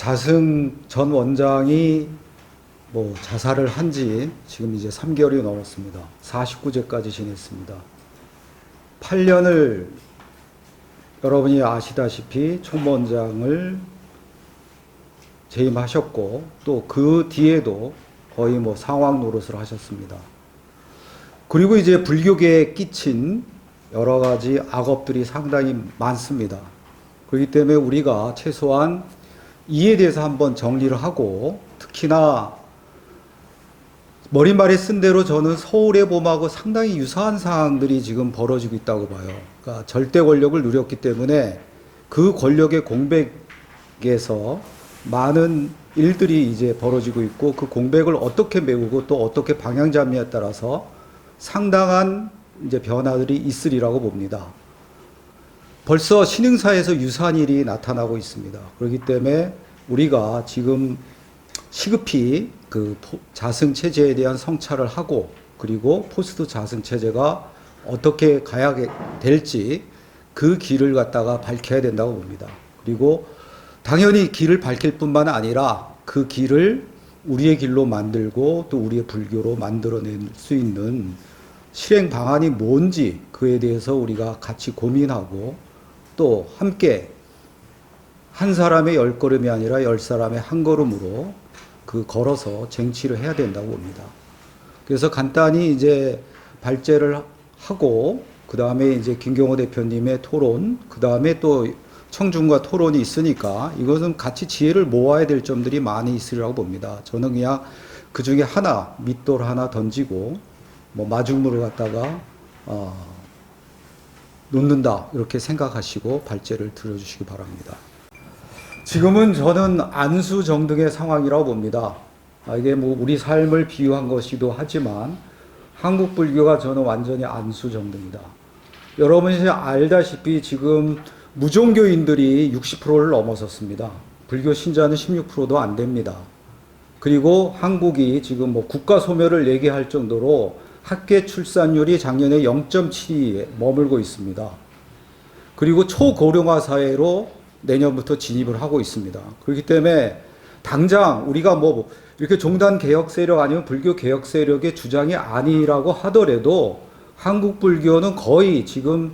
자승 전 원장이 자살을 한 지 지금 이제 3개월이 넘었습니다. 49제까지 지냈습니다. 8년을 여러분이 아시다시피 총무원장을 재임하셨고 또 그 뒤에도 거의 상황 노릇을 하셨습니다. 그리고 이제 불교계에 끼친 여러 가지 악업들이 상당히 많습니다. 그렇기 때문에 우리가 최소한 이에 대해서 한번 정리를 하고, 특히나 머릿말에 쓴 대로 저는 서울의 봄하고 상당히 유사한 상황들이 지금 벌어지고 있다고 봐요. 그러니까 절대 권력을 누렸기 때문에 그 권력의 공백에서 많은 일들이 이제 벌어지고 있고, 그 공백을 어떻게 메우고 또 어떻게 방향 잡느냐에 따라서 상당한 이제 변화들이 있으리라고 봅니다. 벌써 신흥사에서 유사한 일이 나타나고 있습니다. 그렇기 때문에 우리가 지금 시급히 그 자승 체제에 대한 성찰을 하고, 그리고 포스트 자승 체제가 어떻게 가야 될지 그 길을 갖다가 밝혀야 된다고 봅니다. 그리고 당연히 길을 밝힐 뿐만 아니라 그 길을 우리의 길로 만들고 또 우리의 불교로 만들어낼 수 있는 실행 방안이 뭔지, 그에 대해서 우리가 같이 고민하고 또 함께 한 사람의 10걸음이 아니라 10사람의 한 걸음으로 걸어서 쟁취를 해야 된다고 봅니다. 그래서 간단히 이제 발제를 하고, 그 다음에 이제 김경호 대표님의 토론, 그 다음에 또 청중과 토론이 있으니까 이것은 같이 지혜를 모아야 될 점들이 많이 있으리라고 봅니다. 저는 그냥 그 중에 하나, 밑돌 하나 던지고 마중물을 갖다가 놓는다, 이렇게 생각하시고 발제를 들어주시기 바랍니다. 지금은 저는 안수정등의 상황이라고 봅니다. 이게 우리 삶을 비유한 것이기도 하지만 한국 불교가 저는 완전히 안수정등이다. 여러분이 알다시피 지금 무종교인들이 60%를 넘어섰습니다. 불교 신자는 16%도 안 됩니다. 그리고 한국이 지금 국가 소멸을 얘기할 정도로 학계 출산율이 작년에 0.7에 머물고 있습니다. 그리고 초고령화 사회로 내년부터 진입을 하고 있습니다. 그렇기 때문에 당장 우리가 이렇게 종단 개혁 세력 아니면 불교 개혁 세력의 주장이 아니라고 하더라도 한국 불교는 거의 지금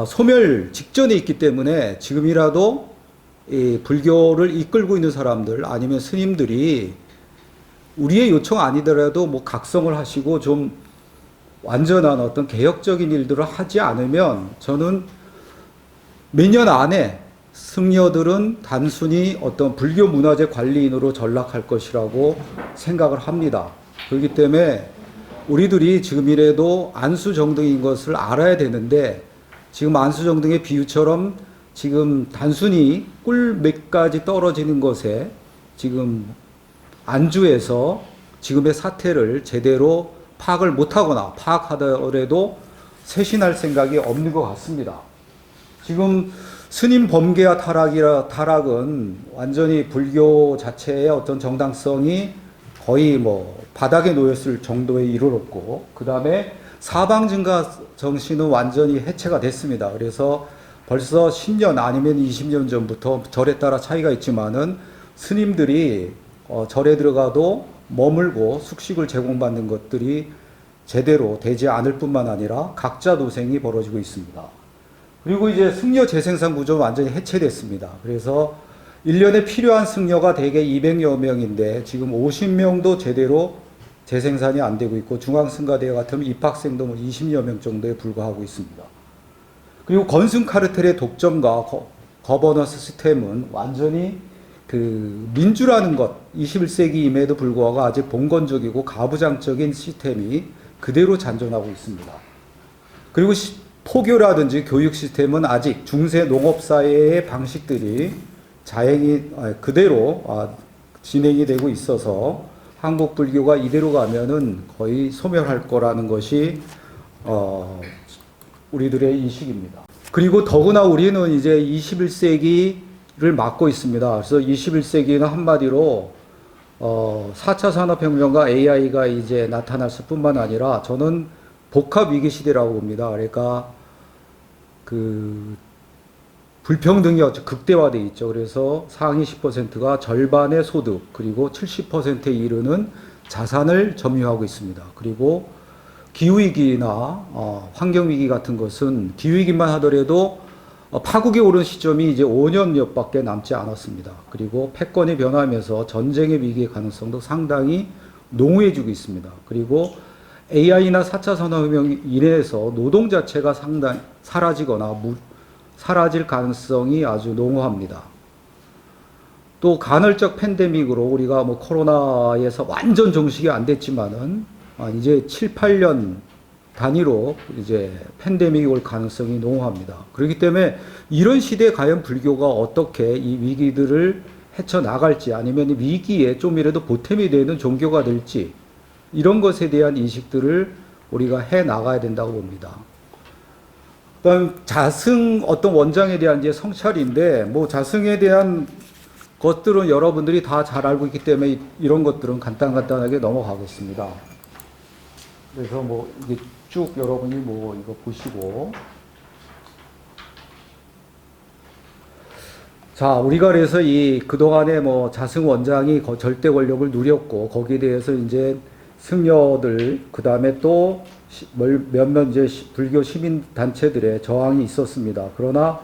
소멸 직전에 있기 때문에 지금이라도 이 불교를 이끌고 있는 사람들 아니면 스님들이 우리의 요청 아니더라도 각성을 하시고 좀 완전한 어떤 개혁적인 일들을 하지 않으면 저는 몇 년 안에 승려들은 단순히 어떤 불교 문화재 관리인으로 전락할 것이라고 생각을 합니다. 그렇기 때문에 우리들이 지금이라도 안수정등인 것을 알아야 되는데, 지금 안수정등의 비유처럼 지금 단순히 꿀 몇 가지 떨어지는 것에 지금 안주해서 지금의 사태를 제대로 파악을 못하거나 파악하더라도 쇄신할 생각이 없는 것 같습니다. 지금 스님 범계와 타락은 완전히 불교 자체의 어떤 정당성이 거의 바닥에 놓였을 정도에 이르렀고, 그 다음에 사방증가 정신은 완전히 해체가 됐습니다. 그래서 벌써 10년 아니면 20년 전부터 절에 따라 차이가 있지만은 스님들이 절에 들어가도 머물고 숙식을 제공받는 것들이 제대로 되지 않을 뿐만 아니라 각자 도생이 벌어지고 있습니다. 그리고 이제 승려 재생산 구조는 완전히 해체됐습니다. 그래서 1년에 필요한 승려가 대개 200여 명인데 지금 50명도 제대로 재생산이 안 되고 있고, 중앙승가대회 같으면 입학생도 20여 명 정도에 불과하고 있습니다. 그리고 건승 카르텔의 독점과 거버넌스 시스템은 완전히 민주라는 것, 21세기임에도 불구하고 아직 봉건적이고 가부장적인 시스템이 그대로 잔존하고 있습니다. 그리고 포교라든지 교육 시스템은 아직 중세 농업사회의 방식들이 그대로 진행이 되고 있어서 한국 불교가 이대로 가면은 거의 소멸할 거라는 것이 우리들의 인식입니다. 그리고 더구나 우리는 이제 21세기를 맞고 있습니다. 그래서 21세기는 한마디로 4차 산업혁명과 AI가 이제 나타났을 뿐만 아니라 저는 복합 위기 시대라고 봅니다. 그러니까 불평등이 아주 극대화되어 있죠. 그래서 상위 10%가 절반의 소득 그리고 70%에 이르는 자산을 점유하고 있습니다. 그리고 기후위기나 환경위기 같은 것은 기후위기만 하더라도 파국에 오른 시점이 이제 5년여밖에 남지 않았습니다. 그리고 패권이 변하면서 전쟁의 위기의 가능성도 상당히 농후해지고 있습니다. 그리고 AI나 4차 산업혁명으로 인해서 노동 자체가 상당히 사라지거나 사라질 가능성이 아주 농후합니다. 또 간헐적 팬데믹으로 우리가 뭐 코로나에서 완전 종식이 안 됐지만은 이제 7, 8년 단위로 이제 팬데믹이 올 가능성이 농후합니다. 그렇기 때문에 이런 시대에 과연 불교가 어떻게 이 위기들을 헤쳐나갈지 아니면 위기에 좀이라도 보탬이 되는 종교가 될지 이런 것에 대한 인식들을 우리가 해 나가야 된다고 봅니다. 그다음 자승 어떤 원장에 대한 이제 성찰인데 뭐 자승에 대한 것들은 여러분들이 다 잘 알고 있기 때문에 이런 것들은 간단하게 넘어가겠습니다. 그래서 뭐 이게 쭉 여러분이 뭐 이거 보시고 자 우리가 그래서 이 그동안에 뭐 자승 원장이 절대 권력을 누렸고 거기에 대해서 이제 승려들 그 다음에 또 몇몇 이제 불교 시민 단체들의 저항이 있었습니다. 그러나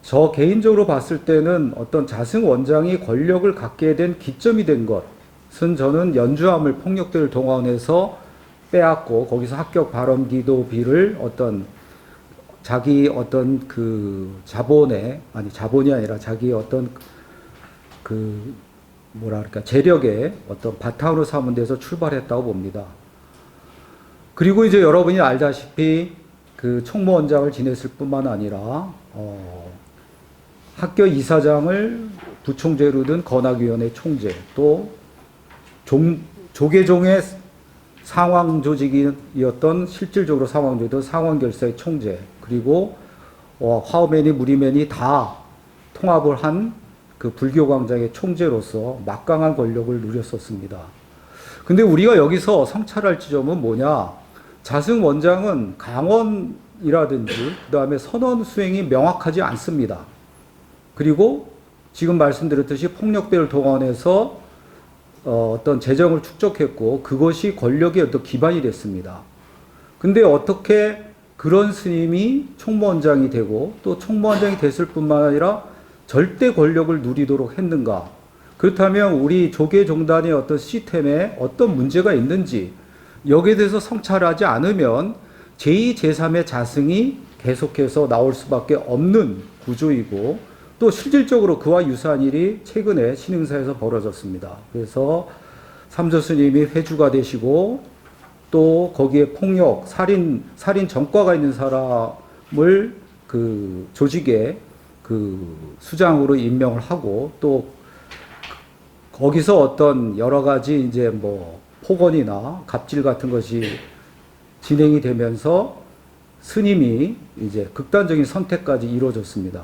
저 개인적으로 봤을 때는 어떤 자승 원장이 권력을 갖게 된 기점이 된 것은 저는 연주함을 폭력대를 동원해서 빼앗고 거기서 합격 발언 기도비를 어떤 자기 어떤 그 자본이 아니라 자기 어떤 그 뭐랄까 재력의 어떤 바탕으로 삼은 데서 출발했다고 봅니다. 그리고 이제 여러분이 알다시피 그 총무원장을 지냈을 뿐만 아니라 학교 이사장을 부총재로 둔 건학위원회 총재 또 조계종의 상황조직이었던 실질적으로 상황조직이었던 상황결사의 총재 그리고 화엄맨이 무리맨이 다 통합을 한 그 불교광장의 총재로서 막강한 권력을 누렸었습니다. 근데 우리가 여기서 성찰할 지점은 뭐냐? 자승 원장은 강원이라든지 그 다음에 선언 수행이 명확하지 않습니다. 그리고 지금 말씀드렸듯이 폭력배를 동원해서 어떤 재정을 축적했고 그것이 권력의 어떤 기반이 됐습니다. 근데 어떻게 그런 스님이 총무원장이 되고 또 총무원장이 됐을 뿐만 아니라 절대 권력을 누리도록 했는가? 그렇다면 우리 조계종단의 어떤 시스템에 어떤 문제가 있는지 여기에 대해서 성찰하지 않으면 제2, 제3의 자승이 계속해서 나올 수밖에 없는 구조이고 또 실질적으로 그와 유사한 일이 최근에 신흥사에서 벌어졌습니다. 그래서 삼조스님이 회주가 되시고 또 거기에 폭력, 살인 전과가 있는 사람을 그 조직의 그 수장으로 임명을 하고 또 거기서 어떤 여러 가지 이제 뭐 폭언이나 갑질 같은 것이 진행이 되면서 스님이 이제 극단적인 선택까지 이루어졌습니다.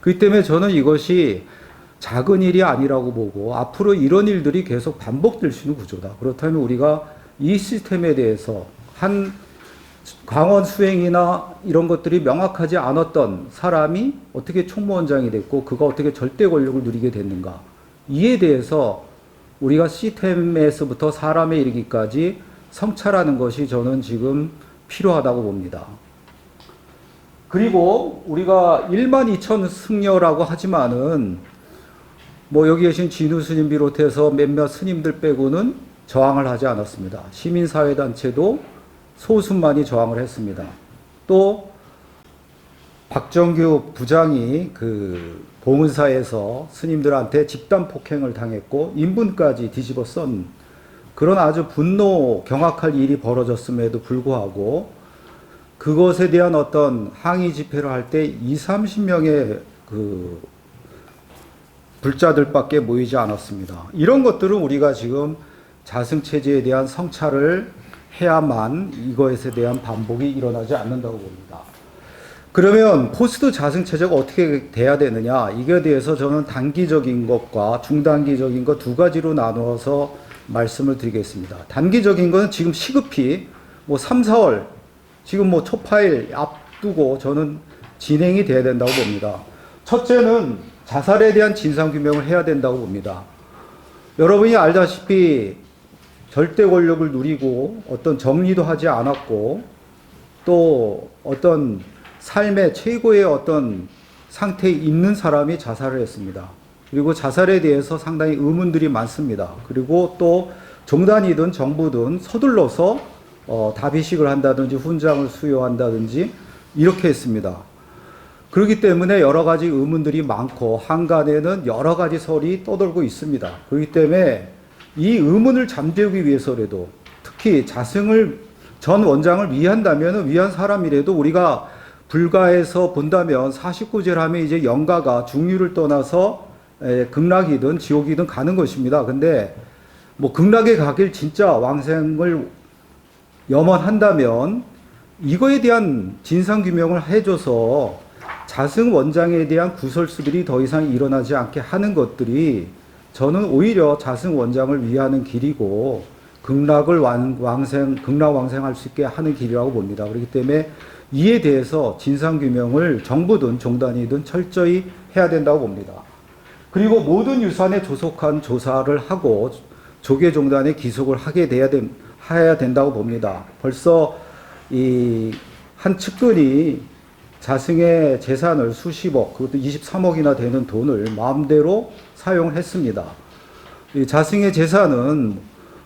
그렇기 때문에 저는 이것이 작은 일이 아니라고 보고 앞으로 이런 일들이 계속 반복될 수 있는 구조다. 그렇다면 우리가 이 시스템에 대해서 한 강원 수행이나 이런 것들이 명확하지 않았던 사람이 어떻게 총무원장이 됐고 그가 어떻게 절대 권력을 누리게 됐는가 이에 대해서 우리가 시스템에서부터 사람에 이르기까지 성찰하는 것이 저는 지금 필요하다고 봅니다. 그리고 우리가 12,000 승려라고 하지만은 뭐 여기 계신 진우 스님 비롯해서 몇몇 스님들 빼고는 저항을 하지 않았습니다. 시민사회단체도 소수만이 저항을 했습니다. 또 박정규 부장이 그 봉은사에서 스님들한테 집단 폭행을 당했고 인분까지 뒤집어 쓴 그런 아주 분노 경악할 일이 벌어졌음에도 불구하고 그것에 대한 어떤 항의 집회를 할 때 20-30명의 그 불자들밖에 모이지 않았습니다. 이런 것들은 우리가 지금 자승체제에 대한 성찰을 해야만 이것에 대한 반복이 일어나지 않는다고 봅니다. 그러면 포스트 자승체제가 어떻게 돼야 되느냐 이거에 대해서 저는 단기적인 것과 중단기적인 것 두 가지로 나누어서 말씀을 드리겠습니다. 단기적인 것은 지금 시급히 뭐 3, 4월 지금 뭐 초파일 앞두고 저는 진행이 돼야 된다고 봅니다. 첫째는 자살에 대한 진상규명을 해야 된다고 봅니다. 여러분이 알다시피 절대 권력을 누리고 어떤 정리도 하지 않았고 또 어떤 삶의 최고의 어떤 상태에 있는 사람이 자살을 했습니다. 그리고 자살에 대해서 상당히 의문들이 많습니다. 그리고 또 종단이든 정부든 서둘러서 다비식을 한다든지 훈장을 수여한다든지 이렇게 했습니다. 그렇기 때문에 여러 가지 의문들이 많고 한간에는 여러 가지 설이 떠돌고 있습니다. 그렇기 때문에 이 의문을 잠재우기 위해서라도 특히 자승을 전 원장을 위한 사람이라도 우리가 불가에서 본다면 49제를 하면 이제 영가가 중류를 떠나서 극락이든 지옥이든 가는 것입니다. 근데 뭐 극락에 가길 진짜 왕생을 염원한다면 이거에 대한 진상규명을 해줘서 자승 원장에 대한 구설수들이 더 이상 일어나지 않게 하는 것들이 저는 오히려 자승 원장을 위하는 길이고 극락 왕생할 수 있게 하는 길이라고 봅니다. 그렇기 때문에 이에 대해서 진상규명을 정부든 종단이든 철저히 해야 된다고 봅니다. 그리고 모든 유산에 조속한 조사를 하고 조계종단에 기속을 해야 된다고 봅니다. 벌써 이 한 측근이 자승의 재산을 수십억, 그것도 23억이나 되는 돈을 마음대로 사용을 했습니다. 이 자승의 재산은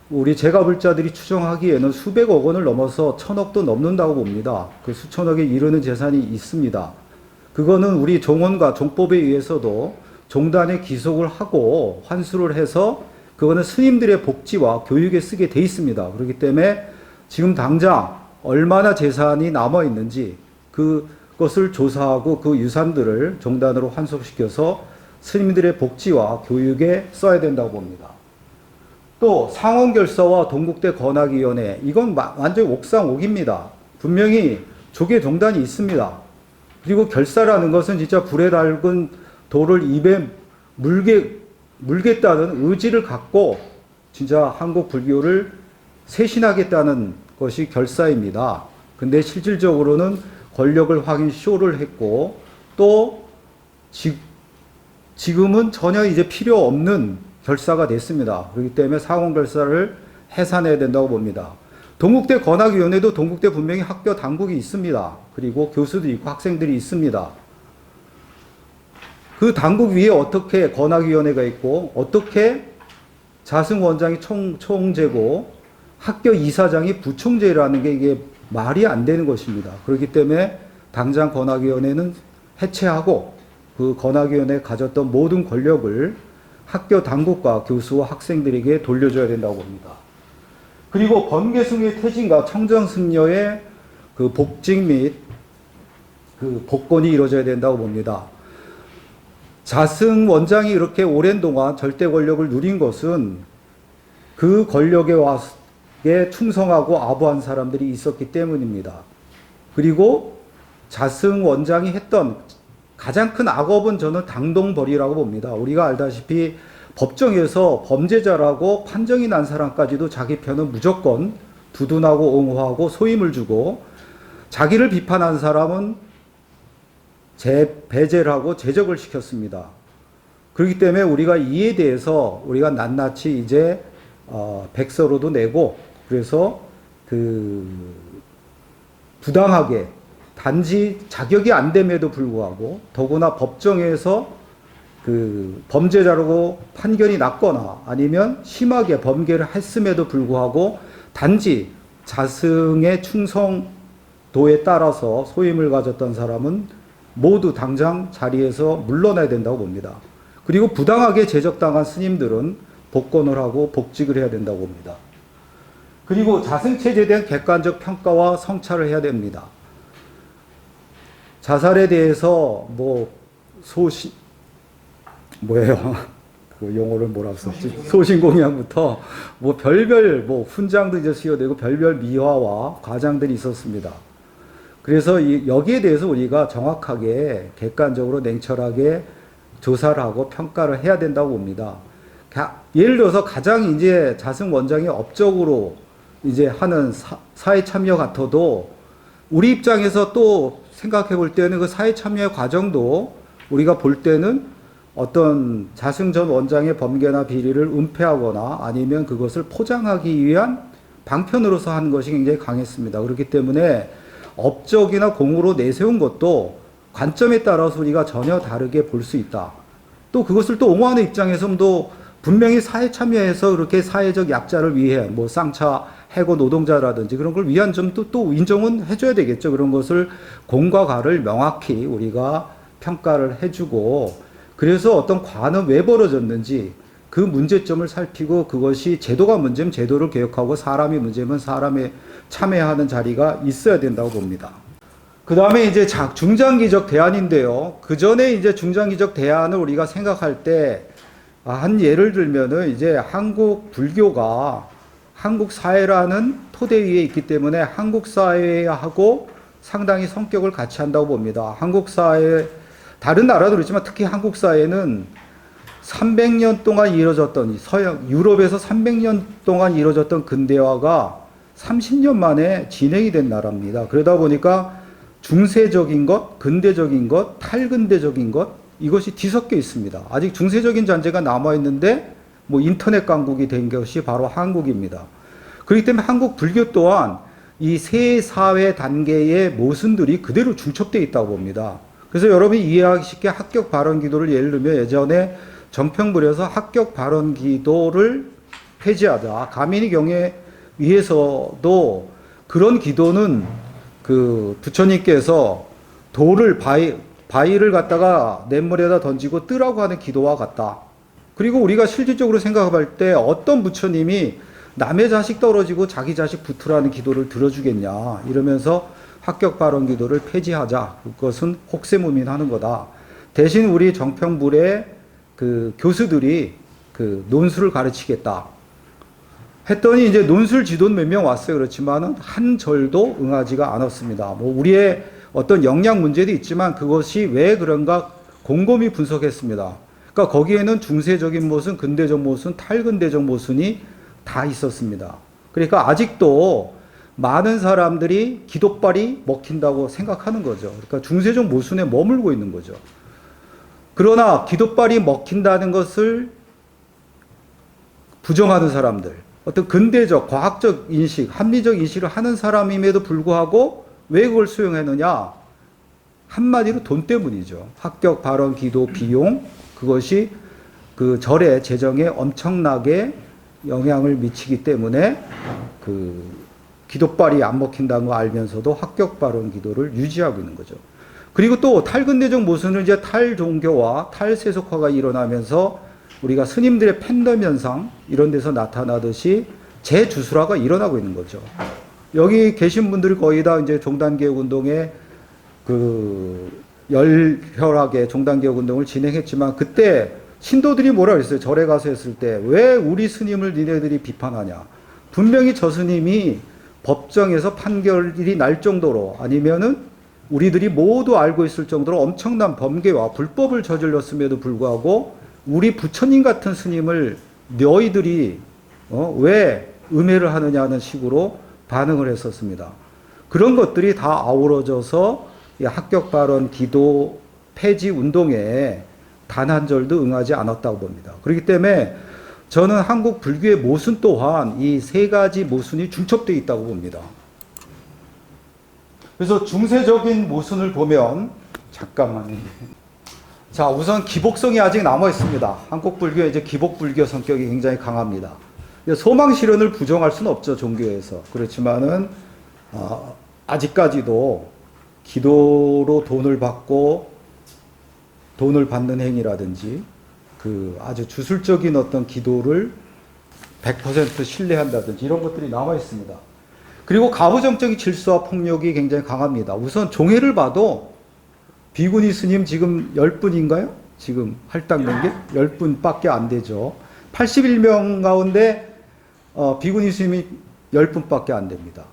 우리 재가불자들이 추정하기에는 수백억 원을 넘어서 천억도 넘는다고 봅니다. 그 수천억에 이르는 재산이 있습니다. 그거는 우리 종원과 종법에 의해서도 종단에 기속을 하고 환수를 해서 그거는 스님들의 복지와 교육에 쓰게 돼 있습니다. 그렇기 때문에 지금 당장 얼마나 재산이 남아 있는지 그것을 조사하고 그 유산들을 종단으로 환속시켜서 스님들의 복지와 교육에 써야 된다고 봅니다. 또 상원결사와 동국대 건학위원회, 이건 완전 옥상옥입니다. 분명히 조계종단이 있습니다. 그리고 결사라는 것은 진짜 불에 달군 돌을 입에 물겠다는 의지를 갖고 진짜 한국 불교를 쇄신하겠다는 것이 결사입니다. 근데 실질적으로는 권력을 확인 쇼를 했고 또 지금은 전혀 이제 필요 없는 결사가 됐습니다. 그렇기 때문에 상원결사를 해산해야 된다고 봅니다. 동국대 건학위원회도 동국대 분명히 학교 당국이 있습니다. 그리고 교수도 있고 학생들이 있습니다. 그 당국 위에 어떻게 건학위원회가 있고 어떻게 자승원장이 총재고 학교 이사장이 부총재라는 게 이게 말이 안 되는 것입니다. 그렇기 때문에 당장 건학위원회는 해체하고 그 건학위원회에 가졌던 모든 권력을 학교 당국과 교수와 학생들에게 돌려줘야 된다고 봅니다. 그리고 번개승려의 퇴진과 청정승려의 그 복직 및 그 복권이 이루어져야 된다고 봅니다. 자승 원장이 이렇게 오랜 동안 절대 권력을 누린 것은 그 권력에 충성하고 아부한 사람들이 있었기 때문입니다. 그리고 자승 원장이 했던 가장 큰 악업은 저는 당동벌이라고 봅니다. 우리가 알다시피 법정에서 범죄자라고 판정이 난 사람까지도 자기 편은 무조건 두둔하고 옹호하고 소임을 주고 자기를 비판한 사람은 배제를 하고 제적을 시켰습니다. 그렇기 때문에 우리가 이에 대해서 우리가 낱낱이 이제 백서로도 내고 그래서 그 부당하게 단지 자격이 안 됨에도 불구하고 더구나 법정에서 그 범죄자라고 판결이 났거나 아니면 심하게 범죄를 했음에도 불구하고 단지 자승의 충성도에 따라서 소임을 가졌던 사람은 모두 당장 자리에서 물러나야 된다고 봅니다. 그리고 부당하게 제적당한 스님들은 복권을 하고 복직을 해야 된다고 봅니다. 그리고 자승체제에 대한 객관적 평가와 성찰을 해야 됩니다. 자살에 대해서 그 용어를 뭐라고 썼지? 소신공양부터 별별 훈장도 이제 수여되고 별별 미화와 과장들이 있었습니다. 그래서 여기에 대해서 우리가 정확하게 객관적으로 냉철하게 조사를 하고 평가를 해야 된다고 봅니다. 예를 들어서 가장 이제 자승 원장이 업적으로 이제 하는 사회 참여 같아도 우리 입장에서 또 생각해 볼 때는 그 사회 참여의 과정도 우리가 볼 때는 어떤 자승 전 원장의 범죄나 비리를 은폐하거나 아니면 그것을 포장하기 위한 방편으로서 한 것이 굉장히 강했습니다. 그렇기 때문에 업적이나 공으로 내세운 것도 관점에 따라서 우리가 전혀 다르게 볼 수 있다. 또 그것을 또 옹호하는 입장에서도 분명히 사회 참여해서 그렇게 사회적 약자를 위해 뭐 쌍차 해고 노동자라든지 그런 걸 위한 점도 또 인정은 해줘야 되겠죠. 그런 것을 공과 가를 명확히 우리가 평가를 해주고 그래서 어떤 과는 왜 벌어졌는지 그 문제점을 살피고 그것이 제도가 문제면 제도를 개혁하고 사람이 문제면 사람의 참여하는 자리가 있어야 된다고 봅니다. 그 다음에 이제 중장기적 대안인데요. 그 전에 이제 중장기적 대안을 우리가 생각할 때, 한 예를 들면은 이제 한국 불교가 한국 사회라는 토대 위에 있기 때문에 한국 사회하고 상당히 성격을 같이 한다고 봅니다. 한국 사회, 다른 나라도 그렇지만 특히 한국 사회는 300년 동안 이루어졌던 유럽에서 300년 동안 이루어졌던 근대화가 30년 만에 진행이 된 나라입니다. 그러다 보니까 중세적인 것, 근대적인 것, 탈근대적인 것 이것이 뒤섞여 있습니다. 아직 중세적인 잔재가 남아있는데 뭐 인터넷 강국이 된 것이 바로 한국입니다. 그렇기 때문에 한국 불교 또한 이 세 사회 단계의 모순들이 그대로 중첩되어 있다고 봅니다. 그래서 여러분이 이해하기 쉽게 합격 발언 기도를 예를 들면 예전에 정평불에서 합격 발언 기도를 폐지하자. 가민이 경에 위해서도 그런 기도는 그 부처님께서 돌을 바위를 갖다가 냇물에다 던지고 뜨라고 하는 기도와 같다. 그리고 우리가 실질적으로 생각할 때 어떤 부처님이 남의 자식 떨어지고 자기 자식 붙으라는 기도를 들어주겠냐 이러면서 합격 발언 기도를 폐지하자. 그것은 혹세무민하는 거다. 대신 우리 정평불의 그 교수들이 그 논술을 가르치겠다. 했더니 이제 논술 지도는 몇 명 왔어요. 그렇지만은 한 절도 응하지가 않았습니다. 뭐 우리의 어떤 역량 문제도 있지만 그것이 왜 그런가 곰곰이 분석했습니다. 그러니까 거기에는 중세적인 모순, 근대적 모순, 탈근대적 모순이 다 있었습니다. 그러니까 아직도 많은 사람들이 기도빨이 먹힌다고 생각하는 거죠. 그러니까 중세적 모순에 머물고 있는 거죠. 그러나 기도빨이 먹힌다는 것을 부정하는 사람들, 어떤 근대적, 과학적 인식, 합리적 인식을 하는 사람임에도 불구하고 왜 그걸 수용했느냐? 한마디로 돈 때문이죠. 합격 발언 기도 비용, 그것이 그 절의 재정에 엄청나게 영향을 미치기 때문에 그 기도빨이 안 먹힌다는 거 알면서도 합격 발언 기도를 유지하고 있는 거죠. 그리고 또 탈근대적 모순은 이제 탈종교와 탈세속화가 일어나면서 우리가 스님들의 팬덤 현상 이런 데서 나타나듯이 재주술화가 일어나고 있는 거죠. 여기 계신 분들이 거의 다 이제 종단개혁 운동에 그 열혈하게 종단개혁 운동을 진행했지만 그때 신도들이 뭐라 그랬어요? 절에 가서 했을 때 왜 우리 스님을 니네들이 비판하냐? 분명히 저 스님이 법정에서 판결이 날 정도로 아니면은 우리들이 모두 알고 있을 정도로 엄청난 범죄와 불법을 저질렀음에도 불구하고 우리 부처님 같은 스님을 너희들이 왜 음해를 하느냐는 식으로 반응을 했었습니다. 그런 것들이 다 아우러져서 합격 발언 기도 폐지 운동에 단 한 절도 응하지 않았다고 봅니다. 그렇기 때문에 저는 한국 불교의 모순 또한 이 세 가지 모순이 중첩되어 있다고 봅니다. 그래서 중세적인 모순을 보면 잠깐만요. 자, 우선 기복성이 아직 남아 있습니다. 한국 불교의 이제 기복 불교 성격이 굉장히 강합니다. 소망 실현을 부정할 수는 없죠, 종교에서. 그렇지만은 아직까지도 기도로 돈을 받고 돈을 받는 행위라든지 그 아주 주술적인 어떤 기도를 100% 신뢰한다든지 이런 것들이 남아 있습니다. 그리고 가부정적인 질서와 폭력이 굉장히 강합니다. 우선 종회를 봐도 비구니 스님 지금 10분인가요? 지금 할당된 게 10분밖에 안 되죠. 81명 가운데 비구니 스님이 10분밖에 안 됩니다.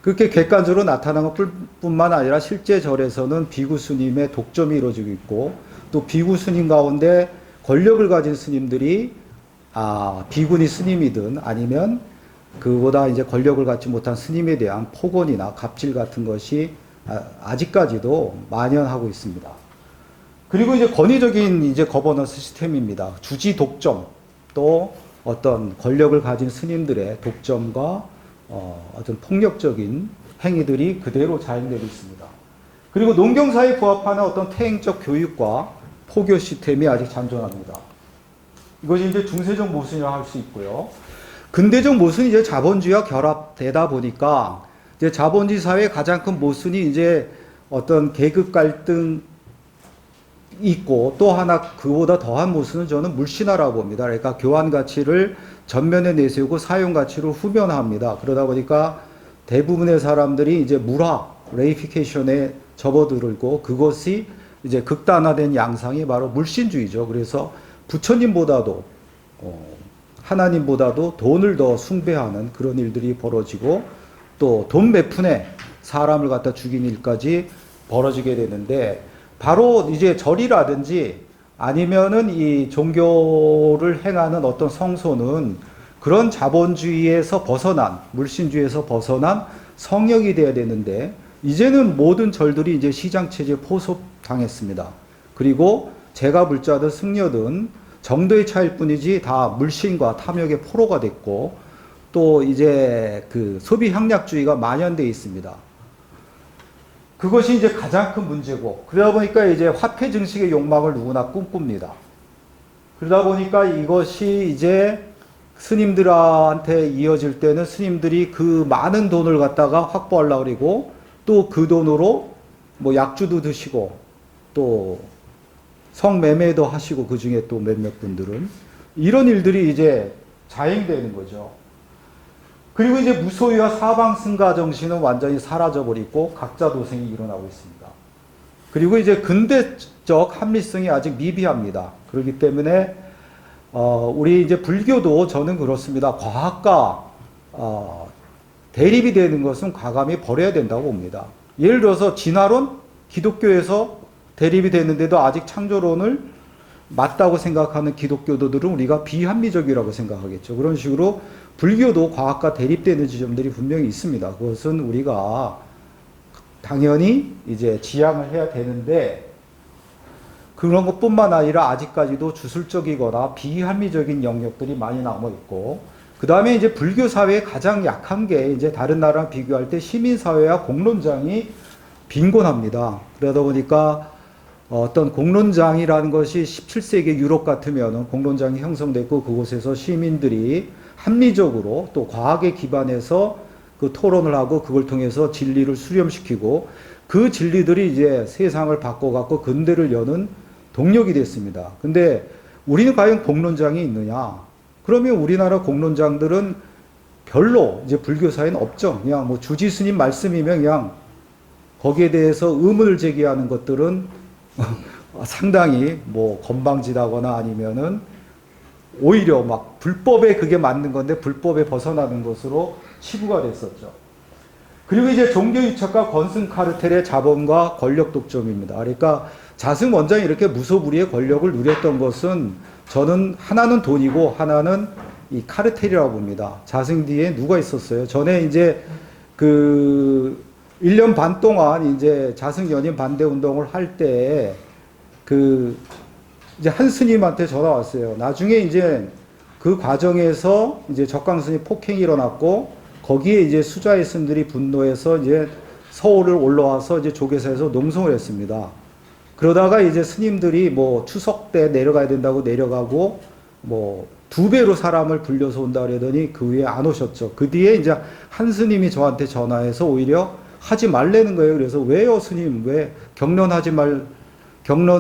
그렇게 객관적으로 나타난 것뿐만 아니라 실제 절에서는 비구 스님의 독점이 이루어지고 있고 또 비구 스님 가운데 권력을 가진 스님들이 비구니 스님이든 아니면 그보다 이제 권력을 갖지 못한 스님에 대한 폭언이나 갑질 같은 것이 아직까지도 만연하고 있습니다. 그리고 이제 권위적인 이제 거버넌스 시스템입니다. 주지 독점, 또 어떤 권력을 가진 스님들의 독점과 어떤 폭력적인 행위들이 그대로 자행되고 있습니다. 그리고 농경사에 부합하는 어떤 태행적 교육과 포교 시스템이 아직 잔존합니다. 이것이 이제 중세적 모순이라고 할 수 있고요. 근대적 모순이 이제 자본주의와 결합되다 보니까 이제 자본주의 사회의 가장 큰 모순이 이제 어떤 계급 갈등 있고, 또 하나 그보다 더한 모순은 저는 물신화라고 봅니다. 그러니까 교환 가치를 전면에 내세우고 사용 가치를 후면화합니다. 그러다 보니까 대부분의 사람들이 이제 물화, 레이피케이션에 접어들고, 그것이 이제 극단화된 양상이 바로 물신주의죠. 그래서 부처님보다도 하나님보다도 돈을 더 숭배하는 그런 일들이 벌어지고, 또 돈 몇 푼에 사람을 갖다 죽인 일까지 벌어지게 되는데, 바로 이제 절이라든지 아니면은 이 종교를 행하는 어떤 성소는 그런 자본주의에서 벗어난, 물신주의에서 벗어난 성역이 돼야 되는데, 이제는 모든 절들이 이제 시장체제에 포섭당했습니다. 그리고 제가 불자든 승려든 정도의 차이일 뿐이지 다 물신과 탐욕의 포로가 됐고, 또 이제 그 소비 향락주의가 만연되어 있습니다. 그것이 이제 가장 큰 문제고, 그러다 보니까 이제 화폐 증식의 욕망을 누구나 꿈꿉니다. 그러다 보니까 이것이 이제 스님들한테 이어질 때는 스님들이 그 많은 돈을 갖다가 확보하려고 그러고, 또 그 돈으로 뭐 약주도 드시고, 또 성매매도 하시고, 그 중에 또 몇몇 분들은 이런 일들이 이제 자행되는 거죠. 그리고 이제 무소유와 사방승가 정신은 완전히 사라져버리고 각자 도생이 일어나고 있습니다. 그리고 이제 근대적 합리성이 아직 미비합니다. 그렇기 때문에 우리 이제 불교도 저는 그렇습니다. 과학과 대립이 되는 것은 과감히 버려야 된다고 봅니다. 예를 들어서 진화론, 기독교에서 대립이 되는데도 아직 창조론을 맞다고 생각하는 기독교도들은 우리가 비합리적이라고 생각하겠죠. 그런 식으로 불교도 과학과 대립되는 지점들이 분명히 있습니다. 그것은 우리가 당연히 이제 지양을 해야 되는데, 그런 것뿐만 아니라 아직까지도 주술적이거나 비합리적인 영역들이 많이 남아있고, 그 다음에 이제 불교 사회의 가장 약한 게 이제 다른 나라랑 비교할 때 시민사회와 공론장이 빈곤합니다. 그러다 보니까 어떤 공론장이라는 것이 17세기 유럽 같으면 공론장이 형성됐고, 그곳에서 시민들이 합리적으로 또 과학에 기반해서 그 토론을 하고 그걸 통해서 진리를 수렴시키고, 그 진리들이 이제 세상을 바꿔갖고 근대를 여는 동력이 됐습니다. 근데 우리는 과연 공론장이 있느냐? 그러면 우리나라 공론장들은 별로 이제 불교사에는 없죠. 그냥 뭐 주지 스님 말씀이면 그냥 거기에 대해서 의문을 제기하는 것들은 상당히 뭐 건방지다거나 아니면은 오히려 막 불법에 그게 맞는 건데 불법에 벗어나는 것으로 치부가 됐었죠. 그리고 이제 종교유착과 권승 카르텔의 자본과 권력 독점입니다. 그러니까 자승 원장이 이렇게 무소불위의 권력을 누렸던 것은 저는 하나는 돈이고 하나는 이 카르텔이라고 봅니다. 자승 뒤에 누가 있었어요? 전에 이제 그 1년 반 동안 이제 자승 연임 반대 운동을 할 때 그 이제 한 스님한테 전화 왔어요. 나중에 이제 그 과정에서 이제 적강 스님 폭행이 일어났고, 거기에 이제 수자의 스님들이 분노해서 이제 서울을 올라와서 이제 조계사에서 농성을 했습니다. 그러다가 이제 스님들이 뭐 추석 때 내려가야 된다고 내려가고, 뭐 2배로 사람을 불려서 온다 그러더니 그 후에 안 오셨죠. 그 뒤에 이제 한 스님이 저한테 전화해서 오히려 하지 말라는 거예요. 그래서 왜요 스님, 왜 경론은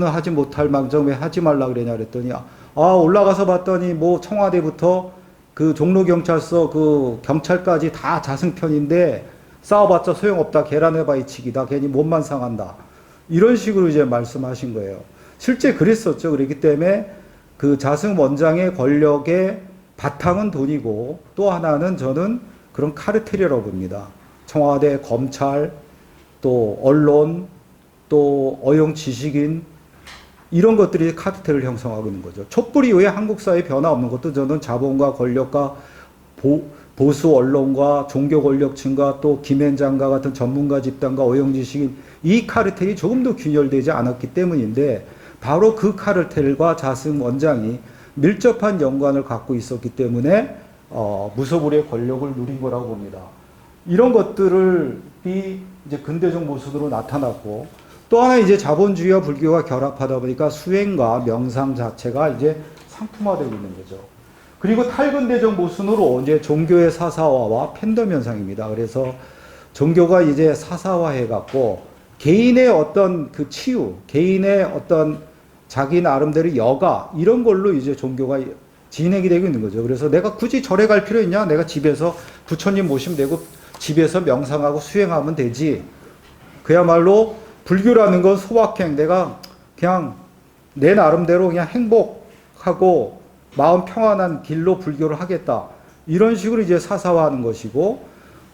하지 못할 망정 왜 하지 말라 그러냐 그랬더니, 올라가서 봤더니 뭐 청와대부터 그 종로경찰서 그 경찰까지 다 자승편인데 싸워봤자 소용없다. 계란의 바위치기다. 괜히 몸만 상한다. 이런 식으로 이제 말씀하신 거예요. 실제 그랬었죠. 그렇기 때문에 그 자승 원장의 권력의 바탕은 돈이고, 또 하나는 저는 그런 카르텔이라고 봅니다. 청와대, 검찰, 또 언론, 또 어용 지식인, 이런 것들이 카르텔을 형성하고 있는 거죠. 촛불 이후에 한국 사회에 변화 없는 것도 저는 자본과 권력과 보수 언론과 종교 권력층과 또 김앤장과 같은 전문가 집단과 어용 지식인, 이 카르텔이 조금 더 균열되지 않았기 때문인데, 바로 그 카르텔과 자승 원장이 밀접한 연관을 갖고 있었기 때문에 무소불위의 권력을 누린 거라고 봅니다. 이런 것들을 이제 근대적 모습으로 나타났고, 또 하나 이제 자본주의와 불교가 결합하다 보니까 수행과 명상 자체가 이제 상품화되고 있는 거죠. 그리고 탈근대적 모순으로 이제 종교의 사사화와 팬덤 현상입니다. 그래서 종교가 이제 사사화해갖고 개인의 어떤 그 치유, 개인의 어떤 자기 나름대로 여가, 이런 걸로 이제 종교가 진행이 되고 있는 거죠. 그래서 내가 굳이 절에 갈 필요 있냐? 내가 집에서 부처님 모시면 되고 집에서 명상하고 수행하면 되지. 그야말로 불교라는 건 소확행, 내가 그냥 내 나름대로 그냥 행복하고 마음 평안한 길로 불교를 하겠다. 이런 식으로 이제 사사화하는 것이고,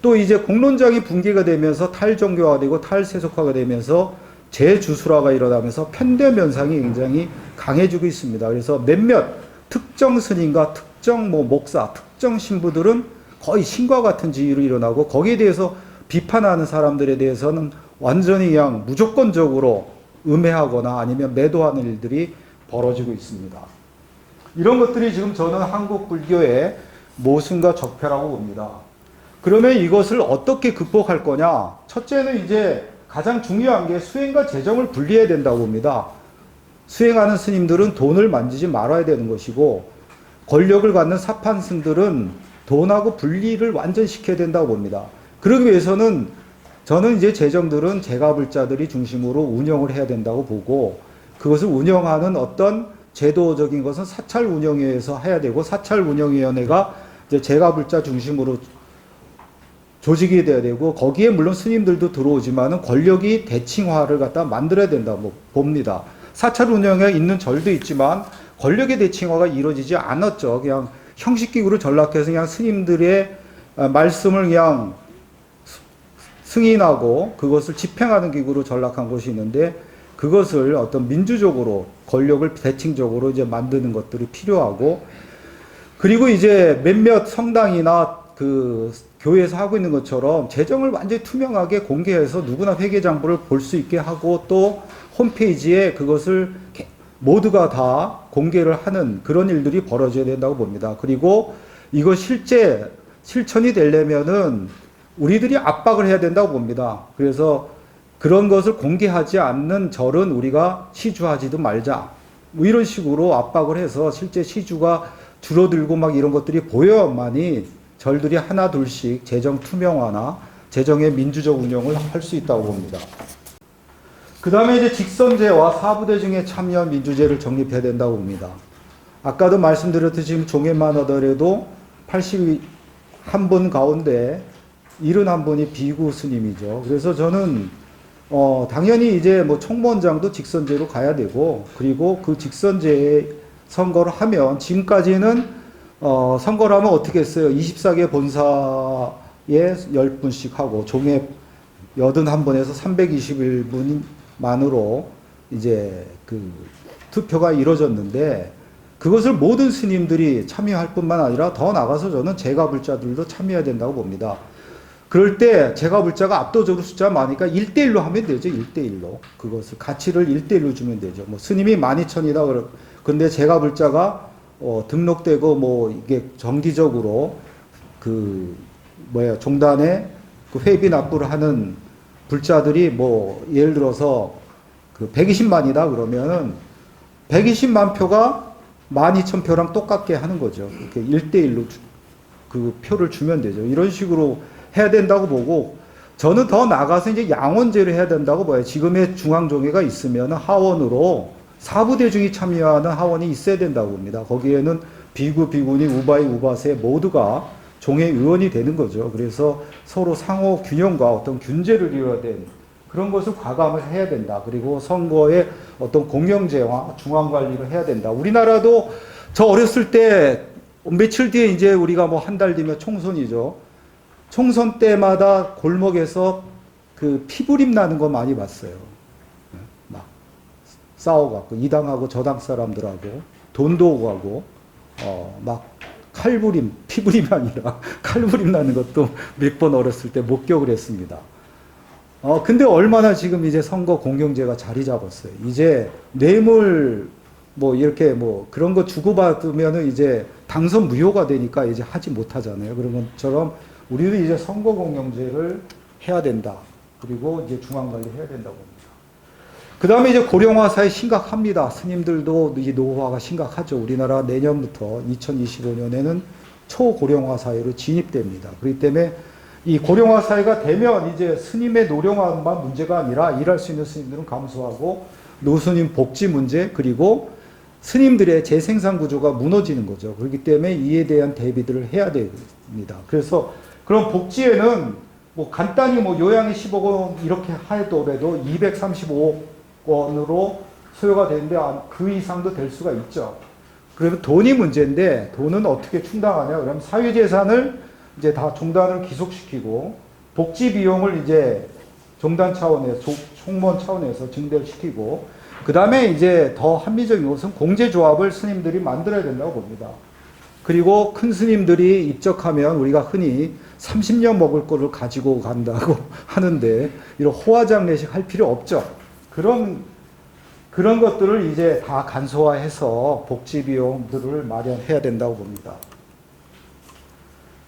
또 이제 공론장이 붕괴가 되면서 탈종교화가 되고 탈세속화가 되면서 재주술화가 일어나면서 편견 현상이 굉장히 강해지고 있습니다. 그래서 몇몇 특정 스님과 특정 목사, 특정 신부들은 거의 신과 같은 지위로 일어나고, 거기에 대해서 비판하는 사람들에 대해서는 완전히 그냥 무조건적으로 음해하거나 아니면 매도하는 일들이 벌어지고 있습니다. 이런 것들이 지금 저는 한국 불교의 모순과 적폐라고 봅니다. 그러면 이것을 어떻게 극복할 거냐? 첫째는 이제 가장 중요한 게 수행과 재정을 분리해야 된다고 봅니다. 수행하는 스님들은 돈을 만지지 말아야 되는 것이고, 권력을 갖는 사판승들은 돈하고 분리를 완전 시켜야 된다고 봅니다. 그러기 위해서는 저는 이제 재정들은 재가불자들이 중심으로 운영을 해야 된다고 보고, 그것을 운영하는 어떤 제도적인 것은 사찰운영위에서 해야 되고, 사찰운영위원회가 이제 재가불자 중심으로 조직이 돼야 되고, 거기에 물론 스님들도 들어오지만은 권력이 대칭화를 갖다 만들어야 된다고 봅니다. 사찰 운영에 있는 절도 있지만 권력의 대칭화가 이루어지지 않았죠. 그냥 형식기구로 전락해서 그냥 스님들의 말씀을 그냥 승인하고 그것을 집행하는 기구로 전락한 것이 있는데, 그것을 어떤 민주적으로 권력을 대칭적으로 이제 만드는 것들이 필요하고, 그리고 이제 몇몇 성당이나 그 교회에서 하고 있는 것처럼 재정을 완전히 투명하게 공개해서 누구나 회계장부를 볼 수 있게 하고, 또 홈페이지에 그것을 모두가 다 공개를 하는 그런 일들이 벌어져야 된다고 봅니다. 그리고 이거 실제 실천이 되려면은 우리들이 압박을 해야 된다고 봅니다. 그래서 그런 것을 공개하지 않는 절은 우리가 시주하지도 말자, 뭐 이런 식으로 압박을 해서 실제 시주가 줄어들고 막 이런 것들이 보여야만이 절들이 하나 둘씩 재정 투명화나 재정의 민주적 운영을 할 수 있다고 봅니다. 그 다음에 이제 직선제와 사부대중의 참여 민주제를 정립해야 된다고 봅니다. 아까도 말씀드렸듯이 지금 종회만 하더라도 81분 가운데 71분이 비구 스님이죠. 그래서 저는 당연히 이제 뭐 총무원장도 직선제로 가야 되고, 그리고 그 직선제 선거를 하면, 지금까지는 선거를 하면 어떻게 했어요? 24개 본사에 10분씩 하고 종회 81분에서 321분만으로 이제 그 투표가 이루어졌는데, 그것을 모든 스님들이 참여할 뿐만 아니라 더 나가서 저는 재가불자들도 참여해야 된다고 봅니다. 그럴 때 재가불자가 압도적으로 숫자가 많으니까 1대1로 하면 되죠. 1대1로. 그것을 가치를 1대1로 주면 되죠. 뭐 스님이 12,000이다. 근데 재가불자가 등록되고 뭐 이게 정기적으로 그 종단에 그 회비 납부를 하는 불자들이 뭐 예를 들어서 그 120만이다 그러면은 120만 표가 12,000표랑 똑같게 하는 거죠. 이렇게 1대1로 그 표를 주면 되죠. 이런 식으로 해야 된다고 보고, 저는 더 나가서 이제 양원제를 해야 된다고 봐요. 지금의 중앙종회가 있으면 하원으로 사부대중이 참여하는 하원이 있어야 된다고 봅니다. 거기에는 비구, 비구니, 우바이, 우바세 모두가 종회 의원이 되는 거죠. 그래서 서로 상호 균형과 어떤 균제를 이루어야 되는 그런 것을 과감을 해야 된다. 그리고 선거의 어떤 공영제와 중앙관리를 해야 된다. 우리나라도 저 어렸을 때 며칠 뒤에 이제 우리가 뭐 한 달 뒤면 총선이죠. 총선 때마다 골목에서 그 피부림 나는 거 많이 봤어요. 막 싸워갖고 이당하고 저당 사람들하고 돈도 오고 하고 막 칼부림, 피부림이 아니라 칼부림 나는 것도 몇 번 어렸을 때 목격을 했습니다. 근데 얼마나 지금 이제 선거 공경제가 자리 잡았어요. 이제 뇌물 뭐 이렇게 뭐 그런 거 주고받으면은 이제 당선 무효가 되니까 이제 하지 못하잖아요. 그런 것처럼 우리도 이제 선거 공경제를 해야 된다. 그리고 이제 중앙 관리 해야 된다고 봅니다. 그 다음에 이제 고령화 사회 심각합니다. 스님들도 이 노후화가 심각하죠. 우리나라 내년부터 2025년에는 초고령화 사회로 진입됩니다. 그렇기 때문에 이 고령화 사회가 되면 이제 스님의 노령화만 문제가 아니라 일할 수 있는 스님들은 감소하고 노스님 복지 문제 그리고 스님들의 재생산 구조가 무너지는 거죠. 그렇기 때문에 이에 대한 대비들을 해야 됩니다. 그래서 그런 복지에는 뭐 간단히 뭐 요양이 10억 원 이렇게 하더라도 235억 원으로 소요가 되는데 그 이상도 될 수가 있죠. 그러면 돈이 문제인데 돈은 어떻게 충당하냐? 그러면 사회재산을 이제 다 종단을 기속시키고 복지 비용을 이제 종단 차원에서 총무원 차원에서 증대를 시키고 그 다음에 이제 더 합리적인 것은 공제조합을 스님들이 만들어야 된다고 봅니다. 그리고 큰 스님들이 입적하면 우리가 흔히 30년 먹을 거를 가지고 간다고 하는데 이런 호화장례식 할 필요 없죠. 그런 것들을 이제 다 간소화해서 복지 비용들을 마련해야 된다고 봅니다.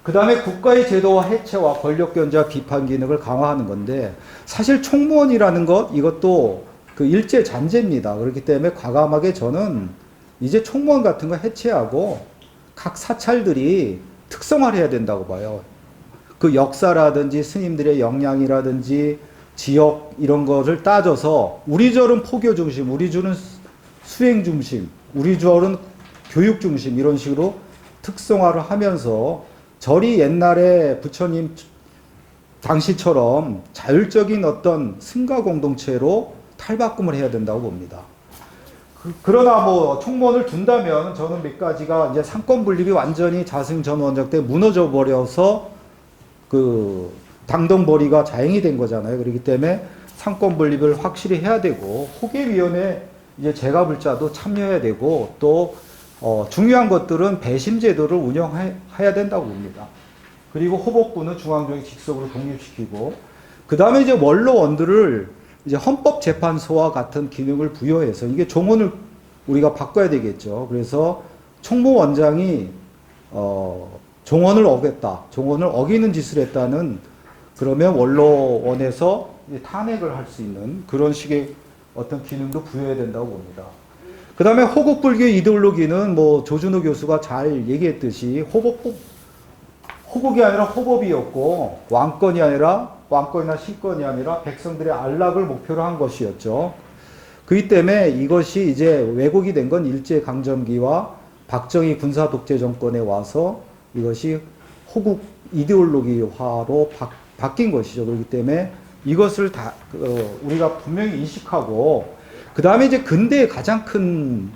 그 다음에 국가의 제도와 해체와 권력 견제와 비판 기능을 강화하는 건데 사실 총무원이라는 것 이것도 그 일제 잔재입니다. 그렇기 때문에 과감하게 저는 이제 총무원 같은 거 해체하고 각 사찰들이 특성화해야 된다고 봐요. 그 역사라든지 스님들의 역량이라든지 지역 이런 거를 따져서 우리 절은 포교 중심, 우리 절은 수행 중심, 우리 절은 교육 중심 이런 식으로 특성화를 하면서 절이 옛날에 부처님 당시처럼 자율적인 어떤 승가 공동체로 탈바꿈을 해야 된다고 봅니다. 그러나 뭐 총무원을 둔다면 저는 몇 가지가 이제 상권 분립이 완전히 자승 전 원장 때 무너져 버려서 그 당동벌이가 자행이 된 거잖아요. 그렇기 때문에 상권 분립을 확실히 해야 되고 호계위원회 이제 재가불자도 참여해야 되고 또 중요한 것들은 배심 제도를 운영해야 된다고 봅니다. 그리고 호복부는 중앙정의 직속으로 독립시키고 그 다음에 이제 원로원들을 이제 헌법재판소와 같은 기능을 부여해서 이게 종원을 우리가 바꿔야 되겠죠. 그래서 총무원장이 종원을 어겼다, 종원을 어기는 짓을 했다는 그러면 원로원에서 탄핵을 할 수 있는 그런 식의 어떤 기능도 부여해야 된다고 봅니다. 그 다음에 호국불교 이데올로기는 뭐 조준호 교수가 잘 얘기했듯이 호국이 아니라 호법이었고 왕권이나 신권이 아니라 백성들의 안락을 목표로 한 것이었죠. 그렇기 때문에 이것이 이제 왜곡이 된 건 일제강점기와 박정희 군사독재 정권에 와서 이것이 호국 이데올로기화로 바뀐 것이죠. 그렇기 때문에 이것을 다 우리가 분명히 인식하고 그 다음에 이제 근대의 가장 큰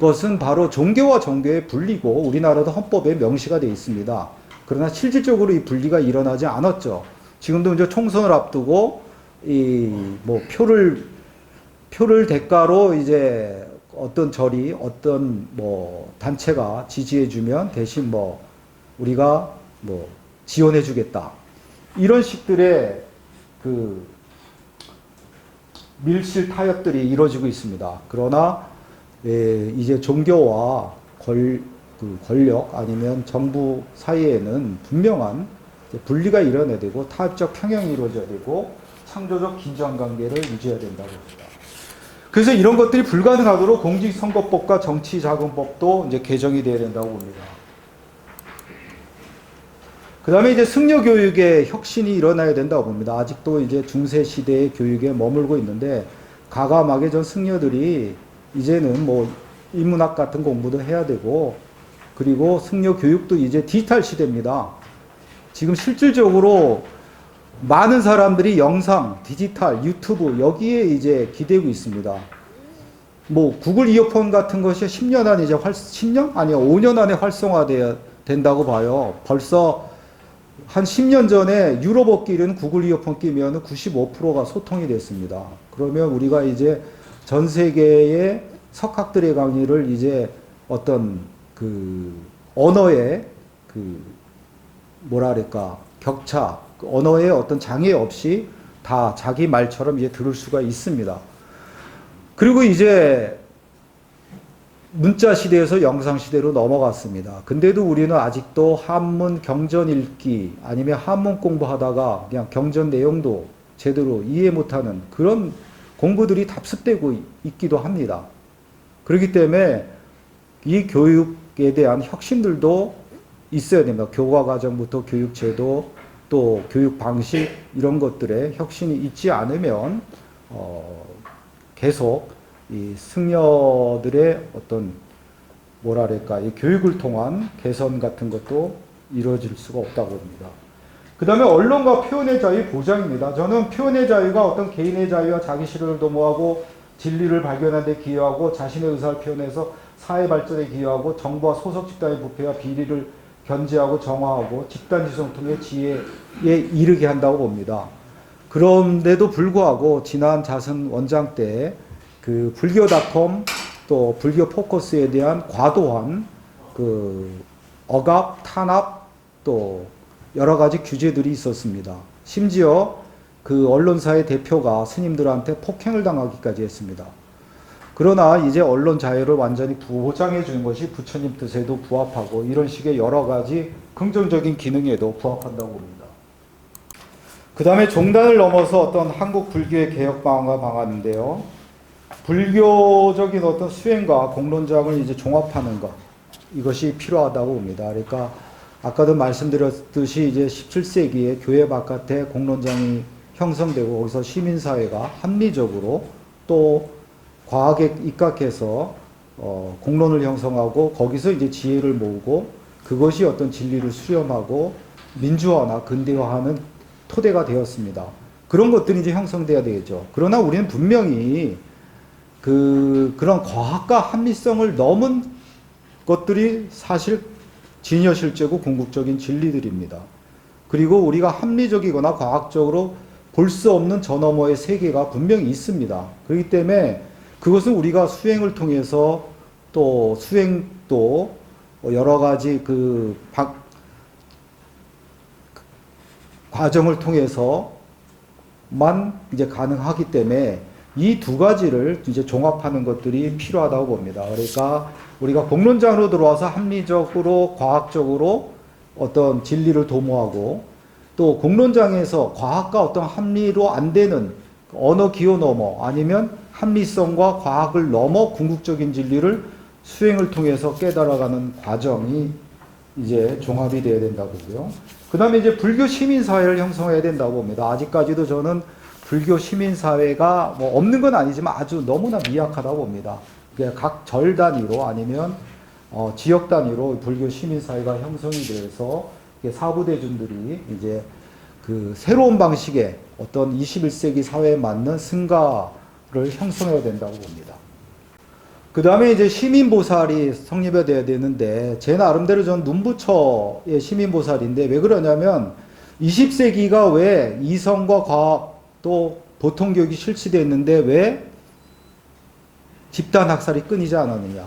것은 바로 종교와 정교의 분리고 우리나라도 헌법에 명시가 되어 있습니다. 그러나 실질적으로 이 분리가 일어나지 않았죠. 지금도 이제 총선을 앞두고 이 뭐 표를 대가로 이제 어떤 절이 어떤 뭐 단체가 지지해주면 대신 뭐 우리가 뭐 지원해주겠다 이런 식들의 그 밀실 타협들이 이루어지고 있습니다. 그러나 이제 종교와 권력 아니면 정부 사이에는 분명한 분리가 일어나야 되고 타협적 평형이 이루어져야 되고 창조적 긴장관계를 유지해야 된다고 합니다. 그래서 이런 것들이 불가능하도록 공직선거법과 정치자금법도 이제 개정이 되어야 된다고 봅니다. 그 다음에 이제 승려교육의 혁신이 일어나야 된다고 봅니다. 아직도 이제 중세시대의 교육에 머물고 있는데, 가감하게 전 승려들이 이제는 뭐 인문학 같은 공부도 해야 되고, 그리고 승려교육도 이제 디지털 시대입니다. 지금 실질적으로 많은 사람들이 영상, 디지털, 유튜브, 여기에 이제 기대고 있습니다. 뭐, 구글 이어폰 같은 것이 10년 안에 이제 10년? 아니요, 5년 안에 활성화돼야 된다고 봐요. 벌써 한 10년 전에 유럽어끼리는 구글 이어폰 끼면 95%가 소통이 됐습니다. 그러면 우리가 이제 전 세계의 석학들의 강의를 이제 어떤 그 언어의 그 뭐랄까 격차, 언어의 어떤 장애 없이 다 자기 말처럼 이제 들을 수가 있습니다. 그리고 이제 문자 시대에서 영상 시대로 넘어갔습니다. 근데도 우리는 아직도 한문 경전 읽기 아니면 한문 공부하다가 그냥 경전 내용도 제대로 이해 못하는 그런 공부들이 답습되고 있기도 합니다. 그렇기 때문에 이 교육에 대한 혁신들도 있어야 됩니다. 교과 과정부터 교육 제도 또 교육 방식 이런 것들에 혁신이 있지 않으면 계속 이 승려들의 어떤 뭐랄까 이 교육을 통한 개선 같은 것도 이루어질 수가 없다고 봅니다. 그 다음에 언론과 표현의 자유 보장입니다. 저는 표현의 자유가 어떤 개인의 자유와 자기 실현을 도모하고 진리를 발견하는 데 기여하고 자신의 의사를 표현해서 사회 발전에 기여하고 정부와 소속 집단의 부패와 비리를 견제하고 정화하고 집단 지성을 통해 지혜에 이르게 한다고 봅니다. 그런데도 불구하고 지난 자선 원장 때 그 불교닷컴 또 불교 포커스에 대한 과도한 그 억압, 탄압 또 여러 가지 규제들이 있었습니다. 심지어 그 언론사의 대표가 스님들한테 폭행을 당하기까지 했습니다. 그러나 이제 언론 자유를 완전히 보장해 주는 것이 부처님 뜻에도 부합하고 이런 식의 여러 가지 긍정적인 기능에도 부합한다고 봅니다. 그 다음에 종단을 넘어서 어떤 한국 불교의 개혁 방안과 방안인데요. 불교적인 어떤 수행과 공론장을 이제 종합하는 것, 이것이 필요하다고 봅니다. 그러니까 아까도 말씀드렸듯이 이제 17세기에 교회 바깥에 공론장이 형성되고 거기서 시민사회가 합리적으로 또 과학에 입각해서 공론을 형성하고 거기서 이제 지혜를 모으고 그것이 어떤 진리를 수렴하고 민주화나 근대화하는 토대가 되었습니다. 그런 것들이 이제 형성돼야 되겠죠. 그러나 우리는 분명히 그런 과학과 합리성을 넘은 것들이 사실 진여실제고 궁극적인 진리들입니다. 그리고 우리가 합리적이거나 과학적으로 볼 수 없는 저 너머의 세계가 분명히 있습니다. 그렇기 때문에 그것은 우리가 수행을 통해서 또 수행도 여러 가지 과정을 통해서만 이제 가능하기 때문에 이 두 가지를 이제 종합하는 것들이 필요하다고 봅니다. 그러니까 우리가 공론장으로 들어와서 합리적으로 과학적으로 어떤 진리를 도모하고 또 공론장에서 과학과 어떤 합리로 안 되는 언어 기호 넘어 아니면 합리성과 과학을 넘어 궁극적인 진리를 수행을 통해서 깨달아가는 과정이 이제 종합이 되어야 된다고 보고요. 그 다음에 이제 불교 시민사회를 형성해야 된다고 봅니다. 아직까지도 저는 불교 시민사회가 뭐 없는 건 아니지만 아주 너무나 미약하다고 봅니다. 각 절 단위로 아니면 지역 단위로 불교 시민사회가 형성이 돼서 사부대중들이 이제 그 새로운 방식의 어떤 21세기 사회에 맞는 승가를 형성해야 된다고 봅니다. 그 다음에 이제 시민보살이 성립이 돼야 되는데 제 나름대로 저는 눈부처의 시민보살인데 왜 그러냐면 20세기가 왜 이성과 과학 또 보통교육이 실시됐는데 왜 집단 학살이 끊이지 않았느냐.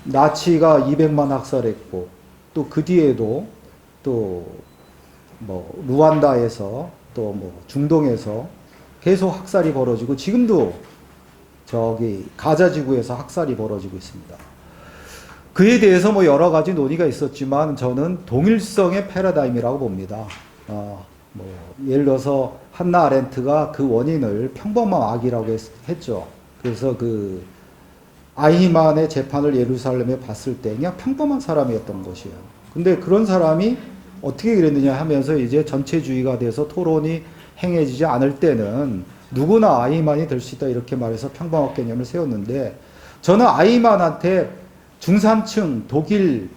나치가 200만 학살했고 또 그 뒤에도 또 뭐 루안다에서 또 뭐 중동에서 계속 학살이 벌어지고 지금도 저기 가자 지구에서 학살이 벌어지고 있습니다. 그에 대해서 뭐 여러 가지 논의가 있었지만 저는 동일성의 패러다임이라고 봅니다. 뭐 예를 들어서 한나 아렌트가 그 원인을 평범한 악이라고 했죠. 그래서 그 아히만의 재판을 예루살렘에 봤을 때 그냥 평범한 사람이었던 것이에요. 근데 그런 사람이 어떻게 그랬느냐 하면서 이제 전체주의가 돼서 토론이 행해지지 않을 때는 누구나 아히만이 될 수 있다 이렇게 말해서 평범학 개념을 세웠는데 저는 아히만한테 중산층 독일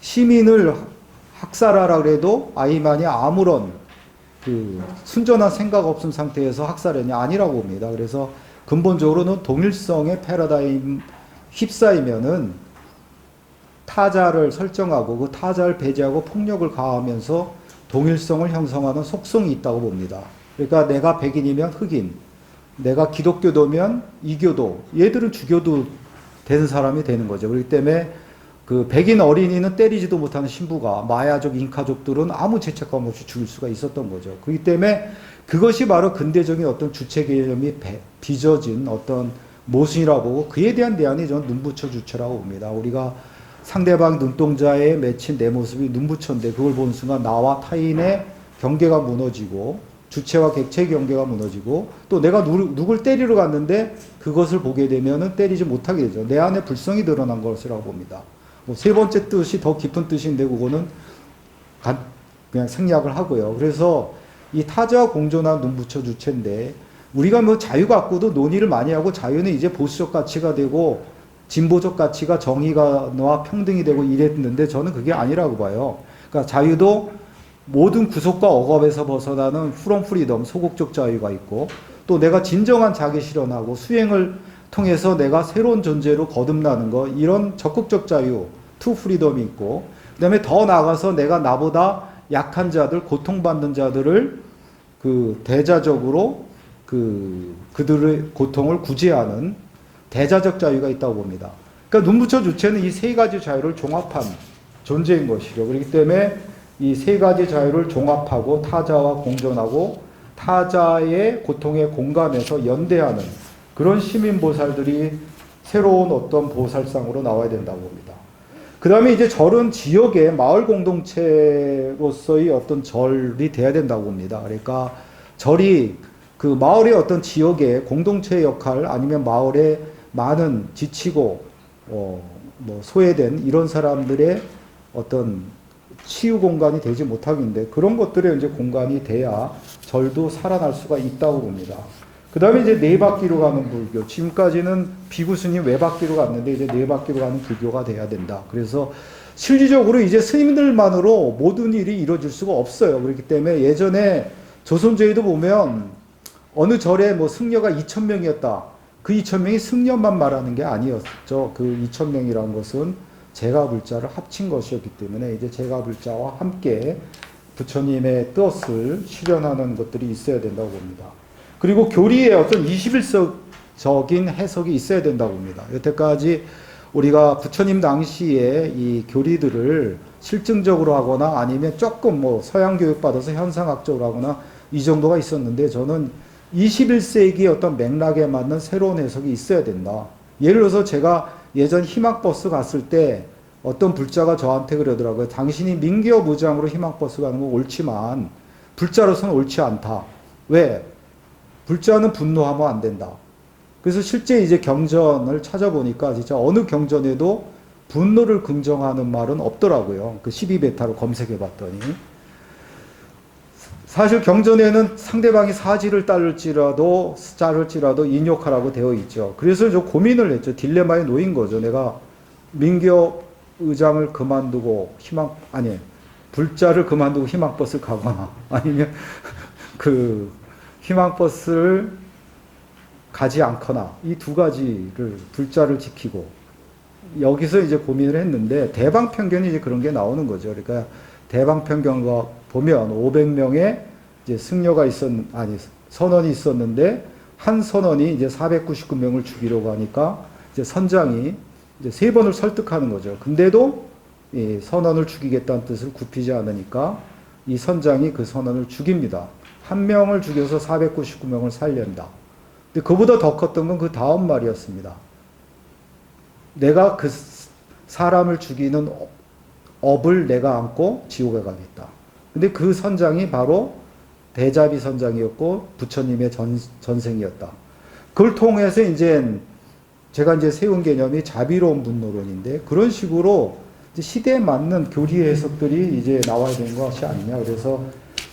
시민을 학살하라 그래도 아히만이 아무런 그 순전한 생각 없음 상태에서 학살했냐 아니라고 봅니다. 그래서 근본적으로는 동일성의 패러다임 휩싸이면은 타자를 설정하고 그 타자를 배제하고 폭력을 가하면서 동일성을 형성하는 속성이 있다고 봅니다. 그러니까 내가 백인이면 흑인, 내가 기독교도면 이교도, 얘들은 주교도 되는 사람이 되는 거죠. 그렇기 때문에 그 백인 어린이는 때리지도 못하는 신부가 마야족 잉카족들은 아무 죄책감 없이 죽일 수가 있었던 거죠. 그렇기 때문에 그것이 바로 근대적인 어떤 주체 개념이 빚어진 어떤 모순이라고 보고 그에 대한 대안이 저는 눈부처 주체라고 봅니다. 우리가 상대방 눈동자에 맺힌 내 모습이 눈부처인데 그걸 보는 순간 나와 타인의 경계가 무너지고 주체와 객체의 경계가 무너지고 또 내가 누굴 때리러 갔는데 그것을 보게 되면은 때리지 못하게 되죠. 내 안에 불성이 드러난 것이라고 봅니다. 뭐 세 번째 뜻이 더 깊은 뜻인데 그거는 그냥 생략을 하고요. 그래서 이 타자와 공존한 눈부처 주체인데 우리가 뭐 자유 갖고도 논의를 많이 하고 자유는 이제 보수적 가치가 되고 진보적 가치가 정의가와 평등이 되고 이랬는데 저는 그게 아니라고 봐요. 그러니까 자유도 모든 구속과 억압에서 벗어나는 프롬 프리덤, 소극적 자유가 있고 또 내가 진정한 자기 실현하고 수행을 통해서 내가 새로운 존재로 거듭나는 거 이런 적극적 자유, 투 프리덤이 있고 그다음에 더 나아가서 내가 나보다 약한 자들, 고통받는 자들을 그 대자적으로 그들의 고통을 구제하는 대자적 자유가 있다고 봅니다. 그러니까 눈부처 주체는 이 세 가지 자유를 종합한 존재인 것이죠. 그렇기 때문에 이 세 가지 자유를 종합하고 타자와 공존하고 타자의 고통에 공감해서 연대하는 그런 시민보살들이 새로운 어떤 보살상으로 나와야 된다고 봅니다. 그 다음에 이제 절은 지역의 마을 공동체로서의 어떤 절이 돼야 된다고 봅니다. 그러니까 절이 그 마을의 어떤 지역의 공동체의 역할 아니면 마을에 많은 지치고 뭐 소외된 이런 사람들의 어떤 치유 공간이 되지 못하겠는데 그런 것들의 이제 공간이 돼야 절도 살아날 수가 있다고 봅니다. 그 다음에 이제 네 바퀴로 가는 불교. 지금까지는 비구 스님 외바퀴로 갔는데 이제 네 바퀴로 가는 불교가 돼야 된다. 그래서 실질적으로 이제 스님들만으로 모든 일이 이루어질 수가 없어요. 그렇기 때문에 예전에 조선제에도 보면 어느 절에 뭐 승려가 2,000명이었다. 그 2,000명이 승려만 말하는 게 아니었죠. 그 2,000명이라는 것은 제가불자를 합친 것이었기 때문에 이제 제가불자와 함께 부처님의 뜻을 실현하는 것들이 있어야 된다고 봅니다. 그리고 교리의 어떤 21세적인 해석이 있어야 된다고 봅니다. 여태까지 우리가 부처님 당시에 이 교리들을 실증적으로 하거나 아니면 조금 뭐 서양 교육 받아서 현상학적으로 하거나 이 정도가 있었는데 저는 21세기의 어떤 맥락에 맞는 새로운 해석이 있어야 된다. 예를 들어서 제가 예전 희망버스 갔을 때 어떤 불자가 저한테 그러더라고요. 당신이 민기어 무장으로 희망버스 가는 건 옳지만 불자로서는 옳지 않다. 왜? 불자는 분노하면 안 된다. 그래서 실제 이제 경전을 찾아보니까 진짜 어느 경전에도 분노를 긍정하는 말은 없더라고요. 그 12베타로 검색해 봤더니. 사실 경전에는 상대방이 사지를 자를지라도 인욕하라고 되어 있죠. 그래서 저 고민을 했죠. 딜레마에 놓인 거죠. 내가 민교 의장을 그만두고 불자를 그만두고 희망버스를 가거나 아니면 그 희망버스를 가지 않거나 이 두 가지를 불자를 지키고 여기서 이제 고민을 했는데 대방편견이 이제 그런 게 나오는 거죠. 그러니까 대방편견과 보면 500명의 이제 승려가 선원이 있었는데 한 선원이 이제 499명을 죽이려고 하니까 이제 선장이 이제 3번을 설득하는 거죠. 근데도 이 선원을 죽이겠다는 뜻을 굽히지 않으니까 이 선장이 그 선원을 죽입니다. 한 명을 죽여서 499명을 살린다. 근데 그보다 더 컸던 건 그 다음 말이었습니다. 내가 그 사람을 죽이는 업을 내가 안고 지옥에 가겠다. 근데 그 선장이 바로 대자비 선장이었고 부처님의 전생이었다. 그걸 통해서 이제 제가 이제 세운 개념이 자비로운 분노론인데 그런 식으로 이제 시대에 맞는 교리 해석들이 이제 나와야 되는 것이 아니냐. 그래서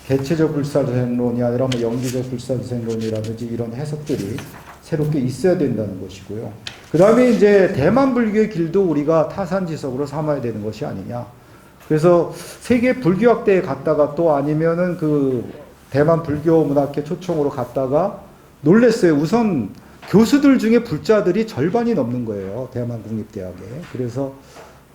개체적 불사조생론이 아니라 뭐 영기적 불사조생론이라든지 이런 해석들이 새롭게 있어야 된다는 것이고요. 그 다음에 이제 대만 불교의 길도 우리가 타산지석으로 삼아야 되는 것이 아니냐. 그래서 세계 불교학대에 갔다가 또 아니면은 그 대만 불교 문학회 초청으로 갔다가 놀랬어요. 우선 교수들 중에 불자들이 절반이 넘는 거예요. 대만 국립대학에. 그래서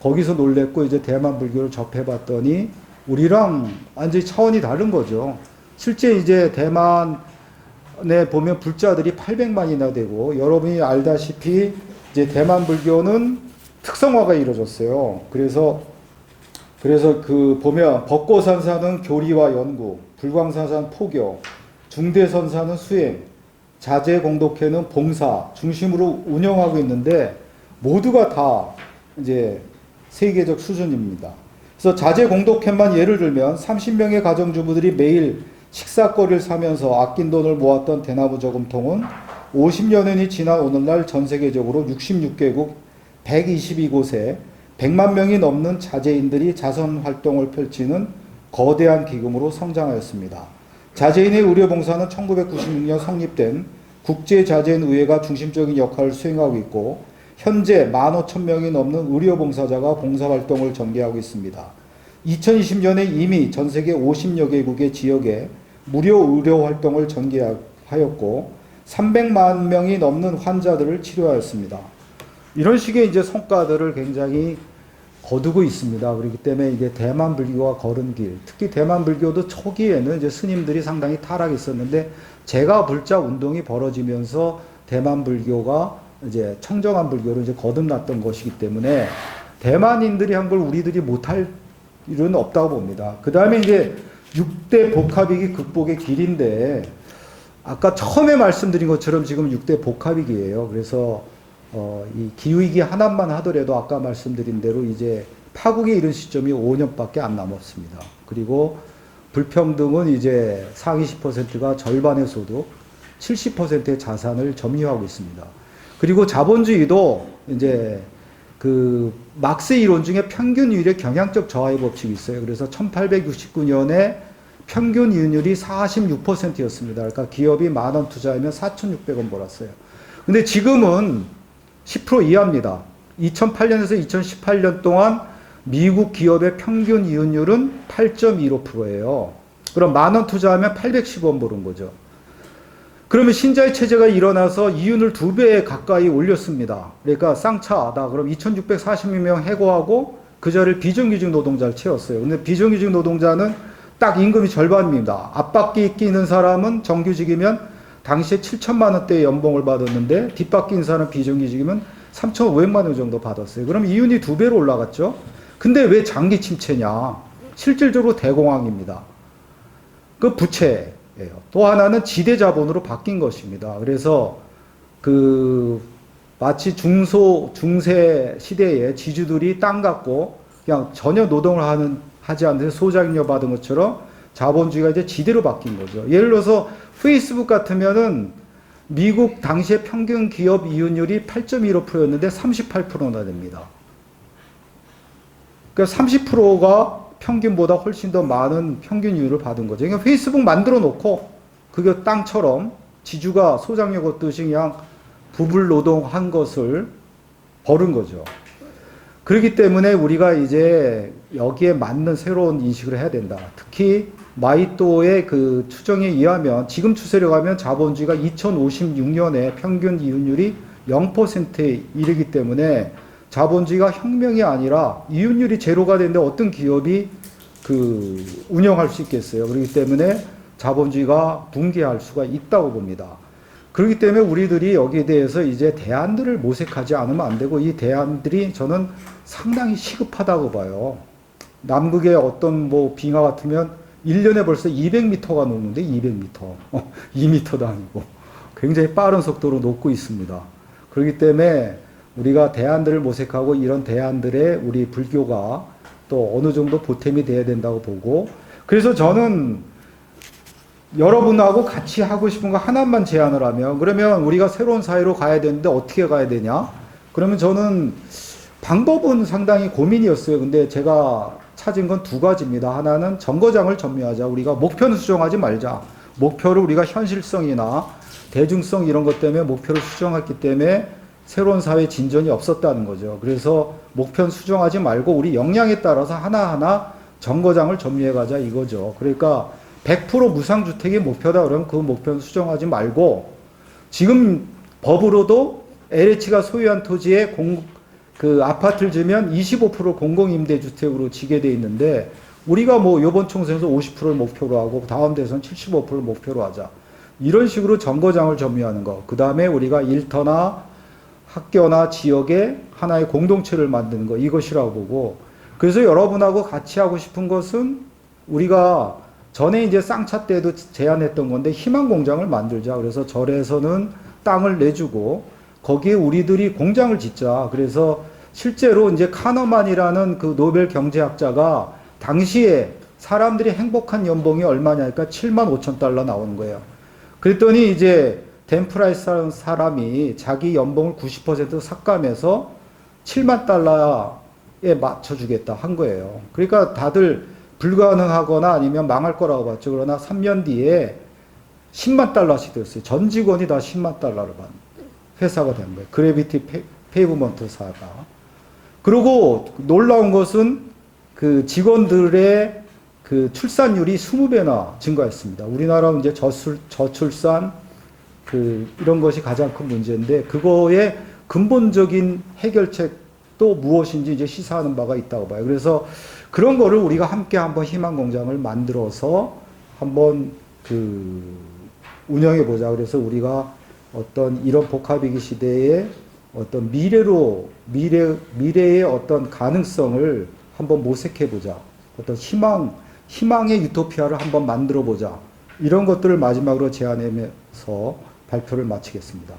거기서 놀랬고 이제 대만 불교를 접해봤더니 우리랑 완전히 차원이 다른 거죠. 실제 이제 대만에 보면 불자들이 800만이나 되고 여러분이 알다시피 이제 대만 불교는 특성화가 이루어졌어요. 그래서 그 보면 벚꽃산사는 교리와 연구, 불광산사는 포교, 중대선사는 수행, 자재공독회는 봉사 중심으로 운영하고 있는데 모두가 다 이제 세계적 수준입니다. 그래서 자재공독회만 예를 들면 30명의 가정주부들이 매일 식사거리를 사면서 아낀 돈을 모았던 대나무 저금통은 50여 년이 지난 오늘날 전 세계적으로 66개국 122곳에 100만 명이 넘는 자재인들이 자선 활동을 펼치는 거대한 기금으로 성장하였습니다. 자재인의 의료봉사는 1996년 성립된 국제자재인의회가 중심적인 역할을 수행하고 있고 현재 15,000명이 넘는 의료봉사자가 봉사활동을 전개하고 있습니다. 2020년에 이미 전세계 50여 개국의 지역에 무료 의료활동을 전개하였고 300만 명이 넘는 환자들을 치료하였습니다. 이런 식의 이제 성과들을 굉장히 거두고 있습니다. 그렇기 때문에 이게 대만 불교가 걸은 길, 특히 대만 불교도 초기에는 이제 스님들이 상당히 타락했었는데 제가 불자 운동이 벌어지면서 대만 불교가 이제 청정한 불교로 이제 거듭났던 것이기 때문에 대만인들이 한 걸 우리들이 못할 일은 없다고 봅니다. 그 다음에 이제 6대 복합위기 극복의 길인데 아까 처음에 말씀드린 것처럼 지금 6대 복합위기예요. 그래서 이 기후위기 하나만 하더라도 아까 말씀드린 대로 이제 파국에 이른 시점이 5년밖에 안 남았습니다. 그리고 불평등은 이제 상위 10%가 절반의 소득, 70%의 자산을 점유하고 있습니다. 그리고 자본주의도 이제 그 막스 이론 중에 평균 이율의 경향적 저하의 법칙이 있어요. 그래서 1869년에 평균 이윤율이 46%였습니다. 그러니까 기업이 10,000원 투자하면 4,600원 벌었어요. 근데 지금은 10% 이하입니다. 2008년에서 2018년 동안 미국 기업의 평균 이윤율은 8.15%예요. 그럼 10,000원 투자하면 810원 버는 거죠. 그러면 신자유 체제가 일어나서 이윤을 2배 가까이 올렸습니다. 그러니까 쌍차다. 그럼 2,640명 해고하고 그 자리를 비정규직 노동자를 채웠어요. 근데 비정규직 노동자는 딱 임금이 절반입니다. 앞바퀴 끼는 사람은 정규직이면 당시에 7천만 원대의 연봉을 받았는데 뒷바퀴 끼는 사람 비정규직이면 3,500만 원 정도 받았어요. 그럼 이윤이 2배로 올라갔죠. 근데 왜 장기 침체냐? 실질적으로 대공황입니다. 그 부채. 또 하나는 지대 자본으로 바뀐 것입니다. 그래서 그 마치 중세 시대에 지주들이 땅 갖고 그냥 전혀 노동을 하지 않는데 소장료 받은 것처럼 자본주의가 이제 지대로 바뀐 거죠. 예를 들어서 페이스북 같으면은 미국 당시의 평균 기업 이윤율이 8.15%였는데 38%나 됩니다. 그러니까 30%가 평균보다 훨씬 더 많은 평균 이율을 받은 거죠. 그러니까 페이스북 만들어 놓고 그게 땅처럼 지주가 소장료 걷듯이 그냥 부불 노동한 것을 벌은 거죠. 그렇기 때문에 우리가 이제 여기에 맞는 새로운 인식을 해야 된다. 특히 마이또의 그 추정에 의하면 지금 추세로 가면 자본주의가 2056년에 평균 이윤율이 0%에 이르기 때문에 자본주의가 혁명이 아니라 이윤율이 제로가 되는데 어떤 기업이 그 운영할 수 있겠어요. 그렇기 때문에 자본주의가 붕괴할 수가 있다고 봅니다. 그렇기 때문에 우리들이 여기에 대해서 이제 대안들을 모색하지 않으면 안 되고 이 대안들이 저는 상당히 시급하다고 봐요. 남극의 어떤 뭐 빙하 같으면 1년에 벌써 200m가 녹는데 200m. 2m도 아니고 굉장히 빠른 속도로 녹고 있습니다. 그렇기 때문에 우리가 대안들을 모색하고 이런 대안들에 우리 불교가 또 어느 정도 보탬이 돼야 된다고 보고 그래서 저는 여러분하고 같이 하고 싶은 거 하나만 제안을 하면 그러면 우리가 새로운 사회로 가야 되는데 어떻게 가야 되냐? 그러면 저는 방법은 상당히 고민이었어요. 근데 제가 찾은 건 2가지입니다. 하나는 정거장을 점유하자. 우리가 목표는 수정하지 말자. 목표를 우리가 현실성이나 대중성 이런 것 때문에 목표를 수정했기 때문에 새로운 사회 진전이 없었다는 거죠. 그래서 목표는 수정하지 말고 우리 역량에 따라서 하나하나 정거장을 점유해 가자 이거죠. 그러니까 100% 무상주택이 목표다 그러면 그 목표는 수정하지 말고 지금 법으로도 LH가 소유한 토지에 그 아파트를 지으면 25% 공공임대주택으로 지게 돼 있는데 우리가 뭐 이번 총선에서 50%를 목표로 하고 다음 대선 75%를 목표로 하자. 이런 식으로 정거장을 점유하는 거. 그 다음에 우리가 일터나 학교나 지역에 하나의 공동체를 만드는 것, 이것이라고 보고, 그래서 여러분하고 같이 하고 싶은 것은 우리가 전에 이제 쌍차 때도 제안했던 건데 희망 공장을 만들자. 그래서 절에서는 땅을 내주고 거기에 우리들이 공장을 짓자. 그래서 실제로 이제 카너만이라는 그 노벨 경제학자가 당시에 사람들이 행복한 연봉이 얼마냐니까 7만 5천 달러 나오는 거예요. 그랬더니 이제 댄 프라이스라는 사람이 자기 연봉을 90% 삭감해서 7만 달러에 맞춰주겠다 한 거예요. 그러니까 다들 불가능하거나 아니면 망할 거라고 봤죠. 그러나 3년 뒤에 10만 달러씩 됐어요. 전 직원이 다 10만 달러를 받는 회사가 된 거예요. 그래비티 페이브먼트사가. 그리고 놀라운 것은 그 직원들의 그 출산율이 20배나 증가했습니다. 우리나라는 이제 저출산 이런 것이 가장 큰 문제인데 그거의 근본적인 해결책도 무엇인지 이제 시사하는 바가 있다고 봐요. 그래서 그런 거를 우리가 함께 한번 희망공장을 만들어서 한번 운영해 보자. 그래서 우리가 어떤 이런 복합위기 시대에 어떤 미래의 어떤 가능성을 한번 모색해 보자. 어떤 희망의 유토피아를 한번 만들어 보자. 이런 것들을 마지막으로 제안하면서 발표를 마치겠습니다.